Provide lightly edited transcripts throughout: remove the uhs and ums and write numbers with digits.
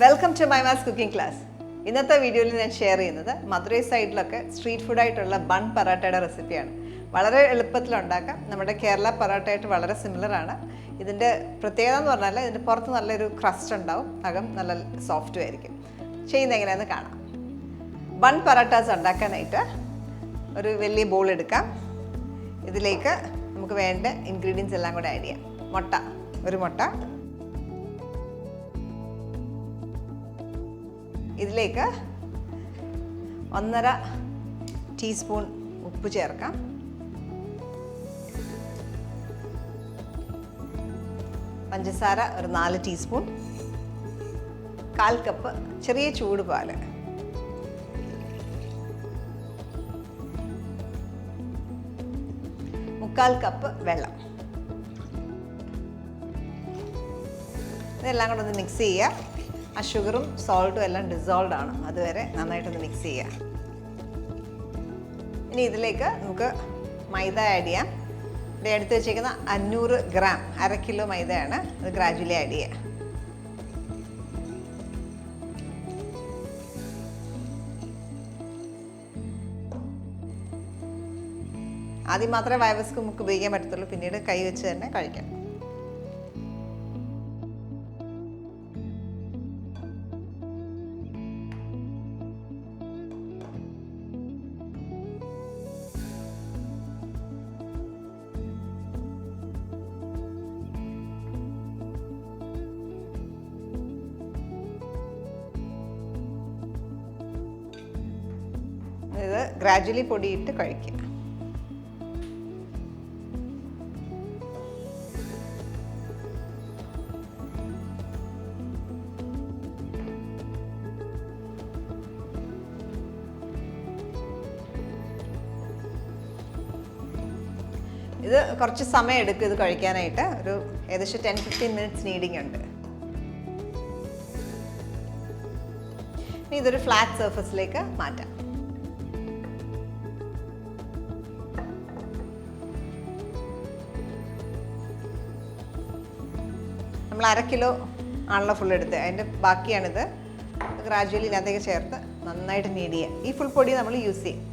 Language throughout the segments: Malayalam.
Welcome to മൈമാസ് cooking class. ഇന്നത്തെ വീഡിയോയിൽ ഞാൻ ഷെയർ ചെയ്യുന്നത് മധുരൈ സൈഡിലൊക്കെ സ്ട്രീറ്റ് ഫുഡായിട്ടുള്ള ബൺ പറാട്ടയുടെ റെസിപ്പിയാണ്. വളരെ എളുപ്പത്തിൽ ഉണ്ടാക്കാം. നമ്മുടെ കേരള പറാട്ടയായിട്ട് വളരെ സിമിലറാണ്. ഇതിൻ്റെ പ്രത്യേകത എന്ന് പറഞ്ഞാൽ ഇതിൻ്റെ പുറത്ത് നല്ലൊരു ക്രസ്റ്റ് ഉണ്ടാവും, അകം നല്ല സോഫ്റ്റും ആയിരിക്കും. ചെയ്യുന്നത് എങ്ങനെയാണെന്ന് കാണാം. ബൺ പറാട്ടാസ് ഉണ്ടാക്കാനായിട്ട് ഒരു വലിയ ബോൾ എടുക്കാം. ഇതിലേക്ക് നമുക്ക് വേണ്ട ഇൻഗ്രീഡിയൻസ് എല്ലാം കൂടെ ആഡ് ചെയ്യാം. മുട്ട, ഒരു മുട്ട. ഇതിലേക്ക് 1.5 ടീസ്പൂൺ ഉപ്പ് ചേർക്കാം. പഞ്ചസാര ഒരു 4 ടീസ്പൂൺ. 1/4 കപ്പ് ചെറിയ ചൂട് പാല്. മുക്കാൽ കപ്പ് വെള്ളം. ഇതെല്ലാം കൂടെ ഒന്ന് മിക്സ് ചെയ്യുക. ആ ഷുഗറും സോൾട്ടും എല്ലാം ഡിസോൾവ് ആണ്, അതുവരെ നന്നായിട്ടൊന്ന് മിക്സ് ചെയ്യുക. ഇനി ഇതിലേക്ക് നമുക്ക് മൈദ ആഡ് ചെയ്യാം. ഇവിടെ എടുത്ത് വെച്ചേക്കുന്ന 500 ഗ്രാം, 1/2 കിലോ മൈദയാണ്. അത് ഗ്രാജുവലി ആഡ് ചെയ്യുക. ആദ്യം മാത്രമേ വയവസ്ക് നമുക്ക് ഉപയോഗിക്കാൻ പറ്റത്തുള്ളൂ, പിന്നീട് കൈ വെച്ച് തന്നെ കഴിക്കാം. ഇത് ഗ്രാജുവലി പൊടിയിട്ട് കഴിക്കുക. ഇത് കുറച്ച് സമയം എടുക്കും ഇത് കഴിക്കാനായിട്ട്. ഒരു ഏകദേശം 10-15 മിനിറ്റ്സ് നീഡിങ് ഉണ്ട്. ഇനി ഇതൊരു ഫ്ലാറ്റ് സർഫസിലേക്ക് മാറ്റാം. നമ്മൾ 1/2 കിലോ ആണല്ലോ ഫുൾ എടുത്ത്, അതിൻ്റെ ബാക്കിയാണിത്. ഗ്രാജുവലി ഇതിനകത്തേക്ക് ചേർത്ത് നന്നായിട്ട് നീഡ് ചെയ്യുക. ഈ ഫുൾ പൊടി നമ്മൾ യൂസ് ചെയ്യും.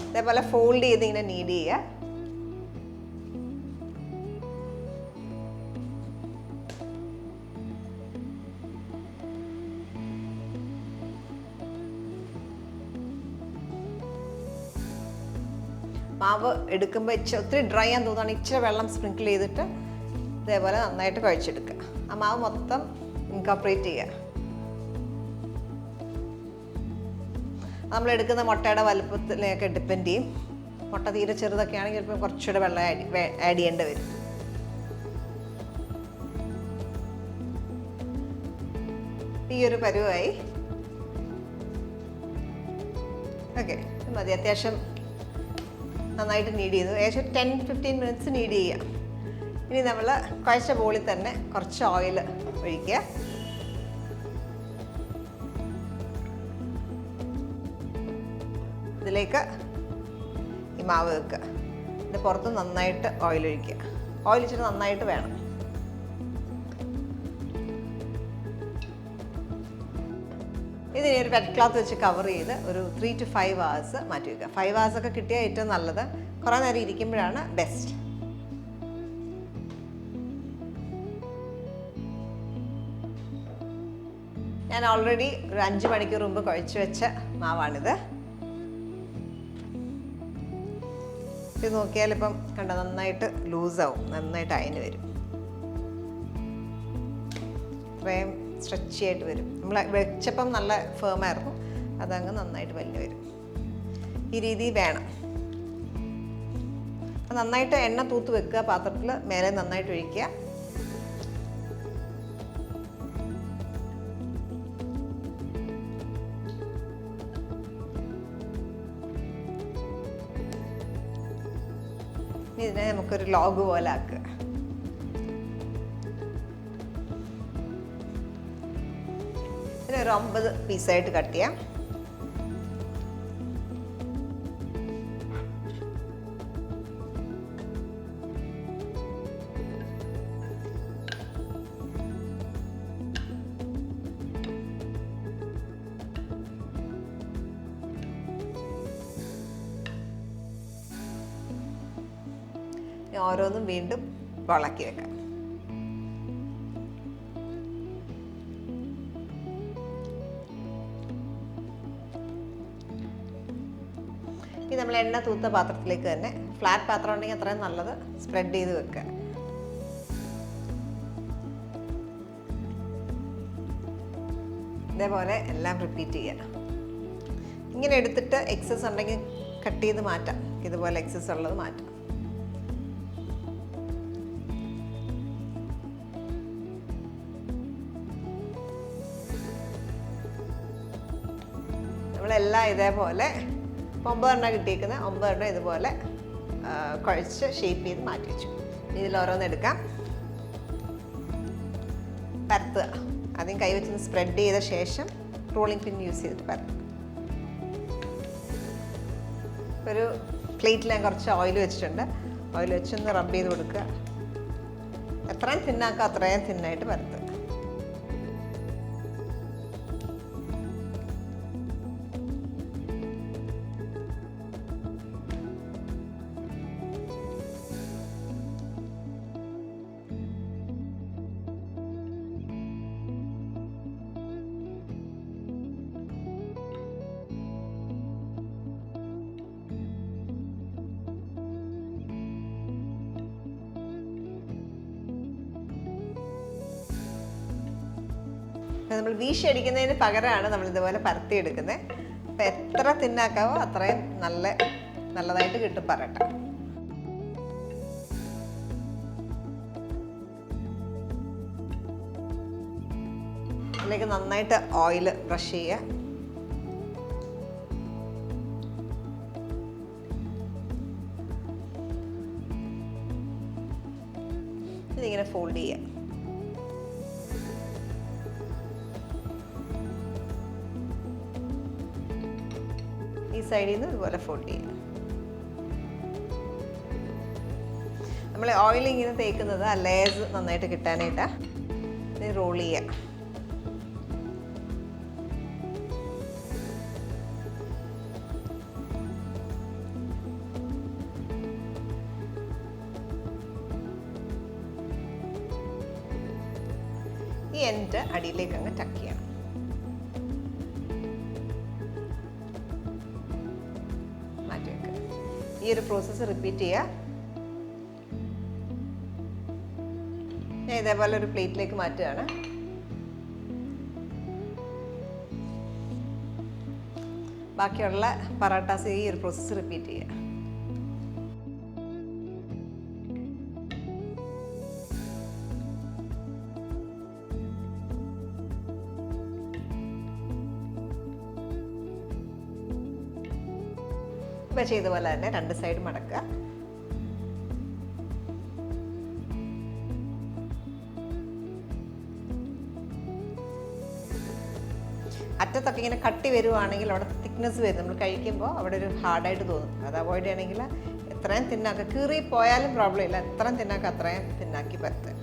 അതേപോലെ ഫോൾഡ് ചെയ്ത് ഇങ്ങനെ നീഡ് ചെയ്യുക. മാവ് എടുക്കുമ്പോൾ ഒത്തിരി ഡ്രൈ ആണെന്ന് തോന്നുകയാണെങ്കിൽ ഇച്ചിരി വെള്ളം സ്പ്രിങ്കിൾ ചെയ്തിട്ട് ഇതേപോലെ നന്നായിട്ട് കുഴച്ചെടുക്കുക. ആ മാവ് മൊത്തം ഇൻകോർപ്പറേറ്റ് ചെയ്യുക. നമ്മൾ എടുക്കുന്ന മുട്ടയുടെ വലുപ്പത്തിലേക്ക് ഡിപ്പെൻഡ് ചെയ്യും. മുട്ട തീരെ ചെറുതൊക്കെ ആണെങ്കിൽ ചിലപ്പോൾ കുറച്ചുകൂടെ വെള്ളം ആഡ് ചെയ്യേണ്ടി വരും. ഈ ഒരു പരുവായി. ഓക്കെ, മതി. അത്യാവശ്യം നന്നായിട്ട് നീഡ് ചെയ്തു. ഏകദേശം 10-15 മിനിറ്റ്സ് നീഡ് ചെയ്യുക. ഇനി നമ്മൾ കുഴച്ച ബോളിൽ തന്നെ കുറച്ച് ഓയിൽ ഒഴിക്കുക. ഇതിലേക്ക് ഈ മാവ് വെക്കുക. ഇതിൻ്റെ പുറത്ത് നന്നായിട്ട് ഓയിൽ ഒഴിക്കുക. ഓയിൽ ഇച്ചിരി നന്നായിട്ട് വേണം. ഇതിനെ ഒരു വെറ്റ് ക്ലോത്ത് വെച്ച് കവർ ചെയ്ത് ഒരു 3 to 5 hours മാറ്റി വയ്ക്കുക. 5 hours ഒക്കെ കിട്ടിയാൽ ഏറ്റവും നല്ലത്. കുറേ നേരം ഇരിക്കുമ്പോഴാണ് ബെസ്റ്റ്. ഞാൻ ഓൾറെഡി ഒരു 5 മണിക്കൂർ മുമ്പ് കുഴച്ച് വെച്ച മാവാണിത്. ഇത് നോക്കിയാൽ ഇപ്പം കണ്ട നന്നായിട്ട് ലൂസാവും, നന്നായിട്ട് അയഞ്ഞ് വരും. ഇത്രയും സ്ട്രെച്ചി ആയിട്ട് വരും. നമ്മൾ വെച്ചപ്പം നല്ല ഫേമായിരുന്നു, അതങ്ങ് നന്നായിട്ട് വലിഞ്ഞ് വരും. ഈ രീതി വേണം. നന്നായിട്ട് എണ്ണ തൂത്ത് വെക്കുക. പാത്രത്തിൽ മേലെ നന്നായിട്ട് ഒഴിക്കുക. ഇതിനെ നമുക്കൊരു ലോഗ് പോലെ ആക്കുക. ഇതിനെ ഒരു 9 പീസായിട്ട് കട്ട് ചെയ്യാം. ഓരോന്നും വീണ്ടും വളക്കി വെക്കാം. ഇനി നമ്മൾ എണ്ണ തൂത്ത പാത്രത്തിലേക്ക് തന്നെ, ഫ്ലാറ്റ് പാത്രം ഉണ്ടെങ്കിൽ അത്രയും നല്ലത്, സ്പ്രെഡ് ചെയ്ത് വെക്കുക. ഇതേപോലെ എല്ലാം റിപ്പീറ്റ് ചെയ്യുക. ഇങ്ങനെ എടുത്തിട്ട് എക്സസ് ഉണ്ടെങ്കിൽ കട്ട് ചെയ്ത് മാറ്റാം. ഇതുപോലെ എക്സസ് ഉള്ളത് മാറ്റാം. നമ്മളെല്ലാം ഇതേപോലെ 9 എണ്ണം കിട്ടിയിരിക്കുന്നത് 9 എണ്ണം ഇതുപോലെ കുഴച്ച് ഷേപ്പ് ചെയ്ത് മാറ്റി വെച്ചു. ഇതിൽ ഓരോന്ന് എടുക്കാം, പരത്തുക. ആദ്യം കൈ വെച്ച് സ്പ്രെഡ് ചെയ്ത ശേഷം റോളിംഗ് പിൻ യൂസ് ചെയ്തിട്ട് പരത്തുക. ഒരു പ്ലേറ്റിൽ ഞാൻ കുറച്ച് ഓയിൽ വെച്ചിട്ടുണ്ട്. ഓയിൽ വെച്ചൊന്ന് റബ്ബ് ചെയ്ത് കൊടുക്കുക. എത്രയും തിന്നാക്കുക അത്രയും തിന്നായിട്ട് പരത്തുക. നമ്മൾ വീശി അടിക്കുന്നതിന് പകരമാണ് നമ്മൾ ഇതുപോലെ പരത്തി എടുക്കുന്നത്. അപ്പം എത്ര തിന്നാക്കാവോ അത്രയും നല്ലതായിട്ട് കിട്ടും പരട്ട. അതിലേക്ക് നന്നായിട്ട് ഓയിൽ ബ്രഷ് ചെയ്യുക. ഇതിങ്ങനെ ഫോൾഡ് ചെയ്യുക. ഈ സൈഡിൽ നിന്ന് ഇതുപോലെ ഫോൾഡ് ചെയ്യുക. നമ്മൾ ഓയിൽ ഇങ്ങനെ തേക്കുന്നത് ആ ലേയേഴ്സ് നന്നായിട്ട് കിട്ടാനായിട്ടാണ്. ഇത് റോൾ ചെയ്യുക. ഈ എൻഡ് അടിയിലേക്ക് അങ്ങ് ടക്ക് ചെയ്യണം. ഈ ഒരു പ്രോസസ്സ് റിപ്പീറ്റ് ചെയ്യുക. ഞാൻ ഇതേപോലെ ഒരു പ്ലേറ്റിലേക്ക് മാറ്റുകയാണ്. ബാക്കിയുള്ള പറാട്ടാസ് ഈ ഒരു പ്രോസസ്സ് റിപ്പീറ്റ് ചെയ്യുക. ഇപ്പം ചെയ്ത പോലെ തന്നെ 2 സൈഡ് മടക്കുക. അറ്റത്തൊക്കെ ഇങ്ങനെ കട്ടി വരുവാണെങ്കിൽ അവിടെ തിക്നെസ് വരും. നമ്മൾ കഴിക്കുമ്പോൾ അവിടെ ഒരു ഹാർഡായിട്ട് തോന്നും. അത് അവോയ്ഡ് ചെയ്യണമെങ്കിൽ എത്രയും തിന്നാക്കുക. കീറി പോയാലും പ്രോബ്ലം ഇല്ല. എത്രയും തിന്നാക്കുക അത്രയും തിന്നാക്കി പരത്തുക.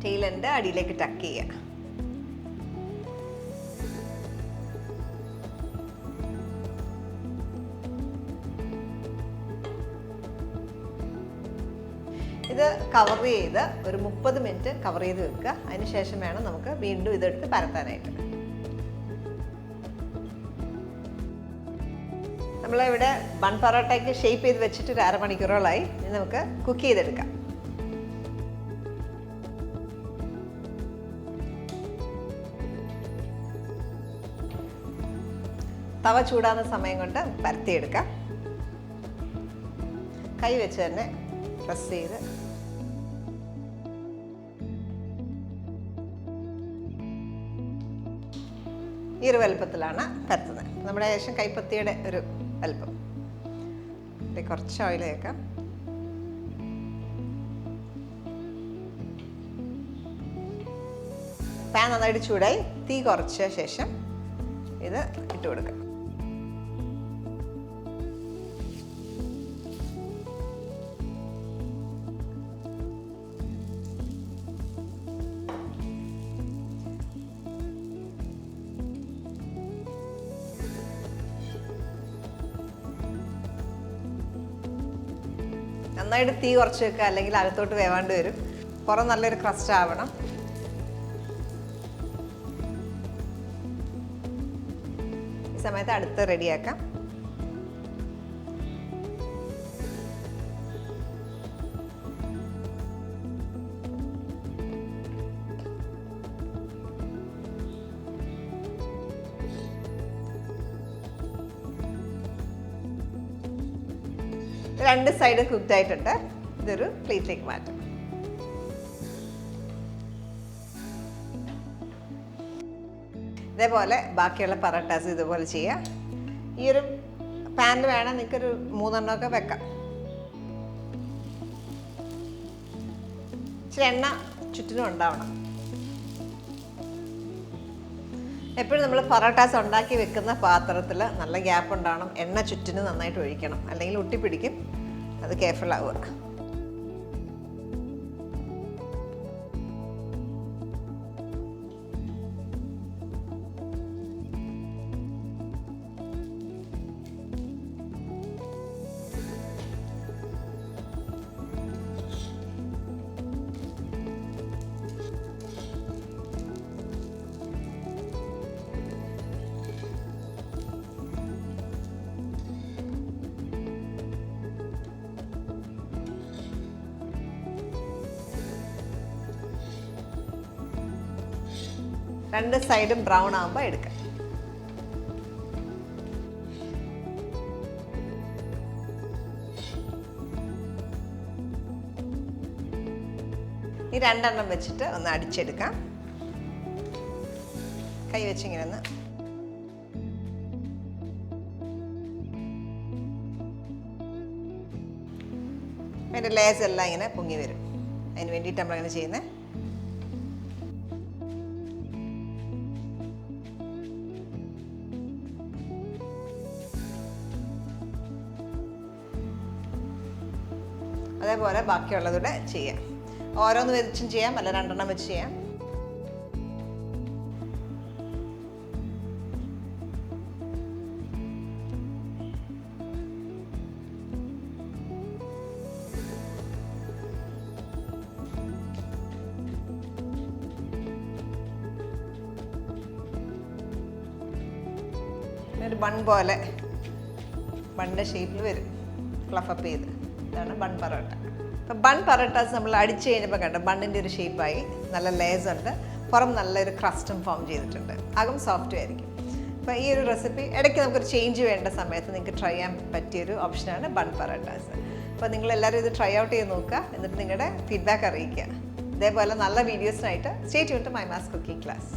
ടെയിൽ എൻഡ് അടിയിലേക്ക് ടക്ക് ചെയ്യുക. ഇത് കവർ ചെയ്ത് ഒരു 30 മിനിറ്റ് കവർ ചെയ്ത് വെക്കുക. അതിന് ശേഷം വേണം നമുക്ക് വീണ്ടും ഇതെടുത്ത് പരത്താനായിട്ട്. നമ്മൾ നമ്മളിവിടെ ബൺ പൊറോട്ടയ്ക്ക് ഷേപ്പ് ചെയ്ത് വെച്ചിട്ട് ഒരു അരമണിക്കൂറോളായി. ഇനി നമുക്ക് കുക്ക് ചെയ്തെടുക്കാം. തവ ചൂടാകുന്ന സമയം കൊണ്ട് പരത്തിയെടുക്കാം. കൈ വെച്ച് തന്നെ പ്രസ് ചെയ്ത് ഈ ഒരു വലുപ്പത്തിലാണ് പരത്തുന്നത്. നമ്മുടെ ഏകദേശം കൈപ്പത്തിയുടെ ഒരു വലുപ്പം. കുറച്ച് ഓയിൽ ചേർക്കാം. പാൻ നന്നായിട്ട് ചൂടായി. തീ കുറച്ച ശേഷം ഇത് ഇട്ട് കൊടുക്കാം. നന്നായിട്ട് തീ കുറച്ച് വെക്കുക, അല്ലെങ്കിൽ അകത്തോട്ട് വേവാണ്ട് വരും. പുറം നല്ലൊരു ക്രസ്റ്റ് ആവണം. ഈ സമയത്ത് അടുത്ത് റെഡിയാക്കാം. രണ്ട് സൈഡ് കുക്ക്ഡ് ആയിട്ടുണ്ട്. ഇതൊരു പ്ലേറ്റിലേക്ക് മാറ്റാം. ഇതേപോലെ ബാക്കിയുള്ള പറാട്ടാസ് ഇതുപോലെ ചെയ്യാം. ഈ ഒരു പാനിൽ വേണം നിങ്ങൾക്കൊരു 3 എണ്ണമൊക്കെ വെക്കാം. ഇച്ചിരി എണ്ണ ചുറ്റിനും ഉണ്ടാവണം. എപ്പോഴും നമ്മൾ പറാട്ടാസ് ഉണ്ടാക്കി വെക്കുന്ന പാത്രത്തിൽ നല്ല ഗ്യാപ്പ് ഉണ്ടാവണം. എണ്ണ ചുറ്റിന് നന്നായിട്ട് ഒഴിക്കണം, അല്ലെങ്കിൽ ഒട്ടിപ്പിടിക്കും. അത് കെയർഫുൾ ആവുക. രണ്ട് സൈഡും ബ്രൗൺ ആകുമ്പോൾ എടുക്കാം. ഈ 2 എണ്ണം വെച്ചിട്ട് ഒന്ന് അടിച്ചെടുക്കാം. കൈ വെച്ചിങ്ങനെ ഒന്ന് അതിൻ്റെ ലേസ് എല്ലാം ഇങ്ങനെ പൊങ്ങി വരും. അതിന് വേണ്ടിയിട്ട് നമ്മളങ്ങനെ ചെയ്യുന്നത്. അതേപോലെ ബാക്കിയുള്ളതൂടെ ചെയ്യാം. ഓരോന്ന് വെച്ചും ചെയ്യാം, അല്ല 2 എണ്ണം വെച്ച് ചെയ്യാം. ഒരു ബൺ പോലെ ബണ്ണിൻ്റെ ഷേപ്പിൽ വരും, ഫ്ലഫ് അപ്പ് ചെയ്ത്. ഇതാണ് ബൺ പൊറോട്ട. അപ്പോൾ ബൺ പൊറോട്ടാസ് നമ്മൾ അടിച്ച് കഴിഞ്ഞപ്പോൾ കണ്ട ബണ്ണിൻ്റെ ഒരു ഷേപ്പായി. നല്ല ലേസ് ഉണ്ട്, പുറം നല്ലൊരു ക്രസ്റ്റും ഫോം ചെയ്തിട്ടുണ്ട്, അകം സോഫ്റ്റും ആയിരിക്കും. അപ്പോൾ ഈ ഒരു റെസിപ്പി ഇടയ്ക്ക് നമുക്കൊരു ചേഞ്ച് വേണ്ട സമയത്ത് നിങ്ങൾക്ക് ട്രൈ ചെയ്യാൻ പറ്റിയൊരു ഓപ്ഷനാണ് ബൺ പൊറോട്ടാസ്. അപ്പോൾ നിങ്ങളെല്ലാവരും ഇത് ട്രൈ ഔട്ട് ചെയ്ത് നോക്കുക, എന്നിട്ട് നിങ്ങളുടെ ഫീഡ്ബാക്ക് അറിയിക്കുക. ഇതേപോലെ നല്ല വീഡിയോസിനായിട്ട് stay tune to മൈമാസ് cooking class.